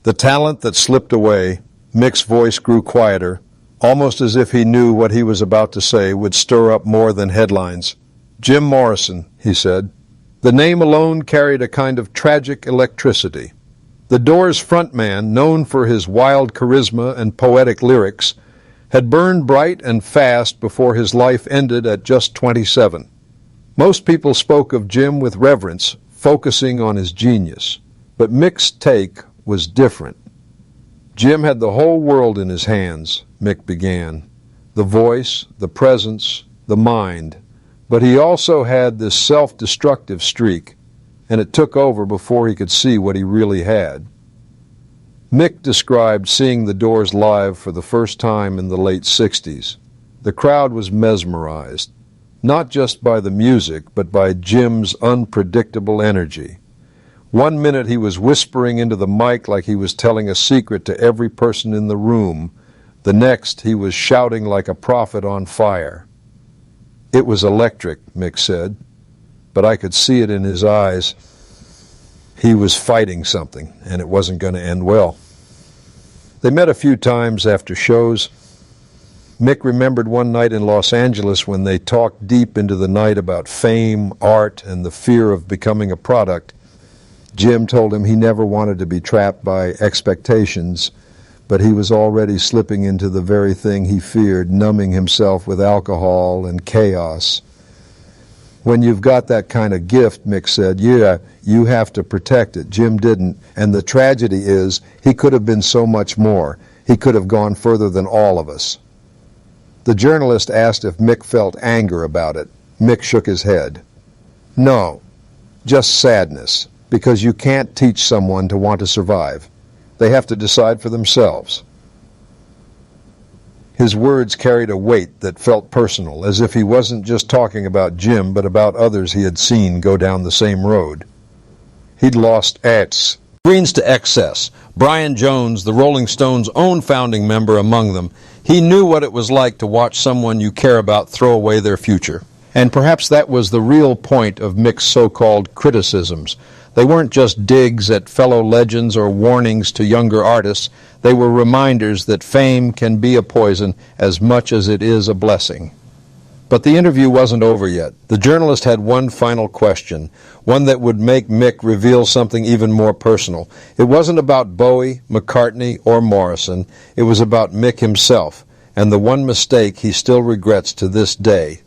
The talent that slipped away, Mick's voice grew quieter, almost as if he knew what he was about to say would stir up more than headlines. Jim Morrison, he said. The name alone carried a kind of tragic electricity. The Doors' frontman, known for his wild charisma and poetic lyrics, had burned bright and fast before his life ended at just 27. Most people spoke of Jim with reverence, focusing on his genius. But Mick's take was different. Jim had the whole world in his hands, Mick began. The voice, the presence, the mind. But he also had this self-destructive streak, and it took over before he could see what he really had. Mick described seeing the Doors live for the first time in the late 60s. The crowd was mesmerized, not just by the music, but by Jim's unpredictable energy. 1 minute he was whispering into the mic like he was telling a secret to every person in the room. The next he was shouting like a prophet on fire. It was electric, Mick said, but I could see it in his eyes. He was fighting something, and it wasn't going to end well. They met a few times after shows. Mick remembered one night in Los Angeles when they talked deep into the night about fame, art, and the fear of becoming a product. Jim told him he never wanted to be trapped by expectations, but he was already slipping into the very thing he feared, numbing himself with alcohol and chaos. When you've got that kind of gift, Mick said, you have to protect it. Jim didn't, and the tragedy is he could have been so much more. He could have gone further than all of us. The journalist asked if Mick felt anger about it. Mick shook his head. No, just sadness, because you can't teach someone to want to survive. They have to decide for themselves. His words carried a weight that felt personal, as if he wasn't just talking about Jim, but about others he had seen go down the same road. He'd lost Greens to excess. Brian Jones, the Rolling Stones' own founding member, among them. He knew what it was like to watch someone you care about throw away their future. And perhaps that was the real point of Mick's so-called criticisms. They weren't just digs at fellow legends or warnings to younger artists. They were reminders that fame can be a poison as much as it is a blessing. But the interview wasn't over yet. The journalist had one final question, one that would make Mick reveal something even more personal. It wasn't about Bowie, McCartney, or Morrison. It was about Mick himself, and the one mistake he still regrets to this day,